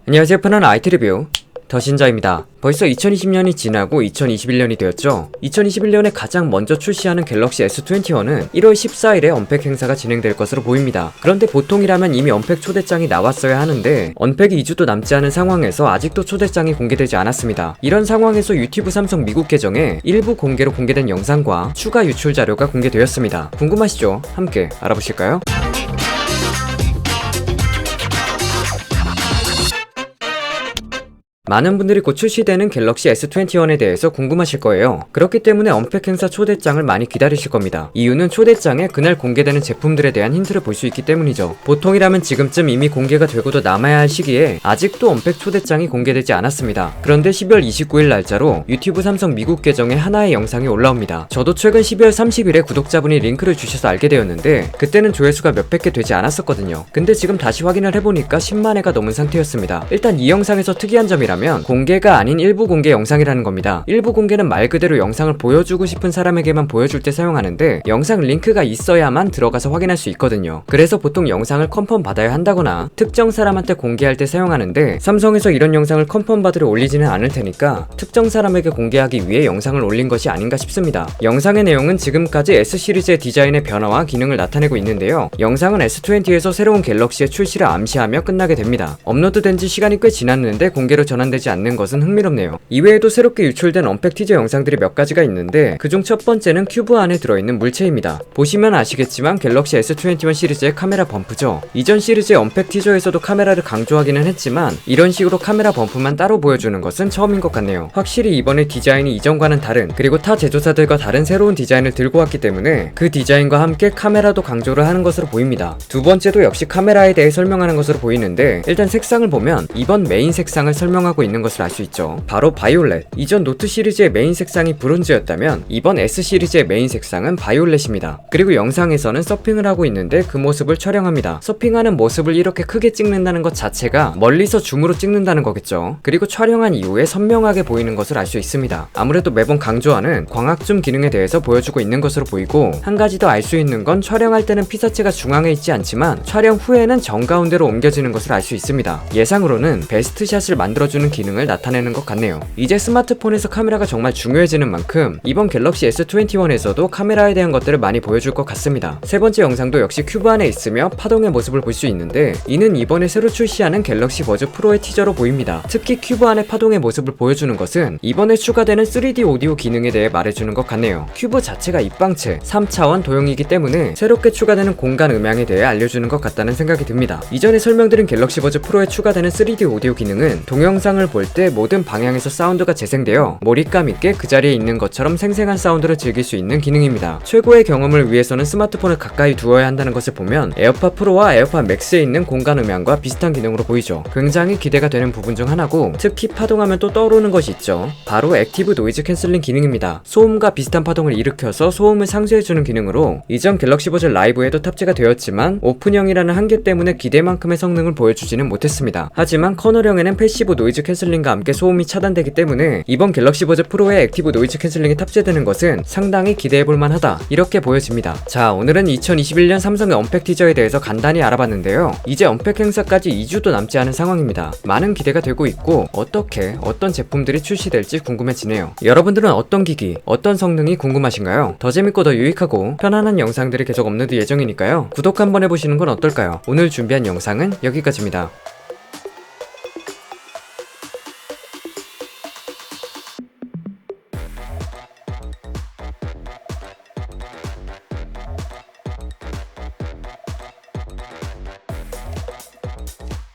안녕하세요. 편안한 IT 리뷰 더신자입니다. 벌써 2020년이 지나고 2021년이 되었죠. 2021년에 가장 먼저 출시하는 갤럭시 S21은 1월 14일에 언팩 행사가 진행될 것으로 보입니다. 그런데 보통이라면 이미 언팩 초대장이 나왔어야 하는데 언팩이 2주도 남지 않은 상황에서 아직도 초대장이 공개되지 않았습니다. 이런 상황에서 유튜브 삼성 미국 계정에 일부 공개로 공개된 영상과 추가 유출 자료가 공개되었습니다. 궁금하시죠? 함께 알아보실까요? 많은 분들이 곧 출시되는 갤럭시 S21에 대해서 궁금하실 거예요. 그렇기 때문에 언팩 행사 초대장을 많이 기다리실 겁니다. 이유는 초대장에 그날 공개되는 제품들에 대한 힌트를 볼 수 있기 때문이죠. 보통이라면 지금쯤 이미 공개가 되고도 남아야 할 시기에 아직도 언팩 초대장이 공개되지 않았습니다. 그런데 12월 29일 날짜로 유튜브 삼성 미국 계정에 하나의 영상이 올라옵니다. 저도 최근 12월 30일에 구독자분이 링크를 주셔서 알게 되었는데 그때는 조회수가 몇백 개 되지 않았었거든요. 근데 지금 다시 확인을 해보니까 10만 회가 넘은 상태였습니다. 일단 이 영상에서 특이한 점이라면 공개가 아닌 일부 공개 영상이라는 겁니다. 일부 공개는 말 그대로 영상을 보여주고 싶은 사람에게만 보여줄 때 사용하는데 영상 링크가 있어야만 들어가서 확인할 수 있거든요. 그래서 보통 영상을 컨펌 받아야 한다거나 특정 사람한테 공개할 때 사용하는데 삼성에서 이런 영상을 컨펌 받으러 올리지는 않을 테니까 특정 사람에게 공개하기 위해 영상을 올린 것이 아닌가 싶습니다. 영상의 내용은 지금까지 S시리즈의 디자인의 변화와 기능을 나타내고 있는데요. 영상은 S20에서 새로운 갤럭시의 출시를 암시하며 끝나게 됩니다. 업로드된 지 시간이 꽤 지났는데 공개로 전환되지 않는 것은 흥미롭네요. 이외에도 새롭게 유출된 언팩 티저 영상들이 몇 가지가 있는데 그중 첫 번째는 큐브 안에 들어있는 물체입니다. 보시면 아시겠지만 갤럭시 S21 시리즈의 카메라 범프죠. 이전 시리즈의 언팩 티저에서도 카메라를 강조하기는 했지만 이런 식으로 카메라 범프만 따로 보여주는 것은 처음인 것 같네요. 확실히 이번에 디자인이 이전과는 다른, 그리고 타 제조사들과 다른 새로운 디자인을 들고 왔기 때문에 그 디자인과 함께 카메라도 강조를 하는 것으로 보입니다. 두 번째도 역시 카메라에 대해 설명하는 것으로 보이는데 일단 색상을 보면 이번 메인 색상을 설명하고 있는 것을 알 수 있죠. 바로 바이올렛. 이전 노트 시리즈의 메인 색상이 브론즈였다면 이번 S 시리즈의 메인 색상은 바이올렛입니다. 그리고 영상에서는 서핑을 하고 있는데 그 모습을 촬영합니다. 서핑하는 모습을 이렇게 크게 찍는다는 것 자체가 멀리서 줌으로 찍는다는 거겠죠. 그리고 촬영한 이후에 선명하게 보이는 것을 알 수 있습니다. 아무래도 매번 강조하는 광학줌 기능에 대해서 보여주고 있는 것으로 보이고, 한 가지 더 알 수 있는 건 촬영할 때는 피사체가 중앙에 있지 않지만 촬영 후에는 정가운데로 옮겨지는 것을 알 수 있습니다. 예상으로는 베스트샷을 만들어주는 기능을 나타내는 것 같네요. 이제 스마트폰에서 카메라가 정말 중요해지는 만큼 이번 갤럭시 S21에서도 카메라에 대한 것들을 많이 보여줄 것 같습니다. 세 번째 영상도 역시 큐브 안에 있으며 파동의 모습을 볼 수 있는데 이는 이번에 새로 출시하는 갤럭시 버즈 프로의 티저로 보입니다. 특히 큐브 안의 파동의 모습을 보여주는 것은 이번에 추가되는 3D 오디오 기능에 대해 말해주는 것 같네요. 큐브 자체가 입방체 3차원 도형이기 때문에 새롭게 추가되는 공간 음향에 대해 알려주는 것 같다는 생각이 듭니다. 이전에 설명드린 갤럭시 버즈 프로에 추가되는 3D 오디오 기능은 동영상을 볼 때 모든 방향에서 사운드가 재생되어 몰입감 있게 그 자리에 있는 것처럼 생생한 사운드를 즐길 수 있는 기능입니다. 최고의 경험을 위해서는 스마트폰을 가까이 두어야 한다는 것을 보면 에어팟 프로와 에어팟 맥스에 있는 공간 음향과 비슷한 기능으로 보이죠. 굉장히 기대가 되는 부분 중 하나고, 특히 파동하면 또 떠오르는 것이 있죠. 바로 액티브 노이즈 캔슬링 기능입니다. 소음과 비슷한 파동을 일으켜서 소음을 상쇄해주는 기능으로 이전 갤럭시 버즈 라이브에도 탑재가 되었지만 오픈형이라는 한계 때문에 기대만큼의 성능을 보여주지는 못했습니다. 하지만 커널형에는 패시브 노이즈 캔슬링과 함께 소음이 차단되기 때문에 이번 갤럭시 버즈 프로의 액티브 노이즈 캔슬링이 탑재되는 것은 상당히 기대해볼만 하다, 이렇게 보여집니다. 자, 오늘은 2021년 삼성의 언팩 티저에 대해서 간단히 알아봤는데요. 이제 언팩 행사까지 2주도 남지 않은 상황입니다. 많은 기대가 되고 있고 어떤 제품들이 출시될지 궁금해지네요. 여러분들은 어떤 기기, 어떤 성능이 궁금하신가요? 더 재밌고 더 유익하고 편안한 영상들이 계속 업로드 예정이니까요. 구독 한번 해보시는 건 어떨까요? 오늘 준비한 영상은 여기까지입니다.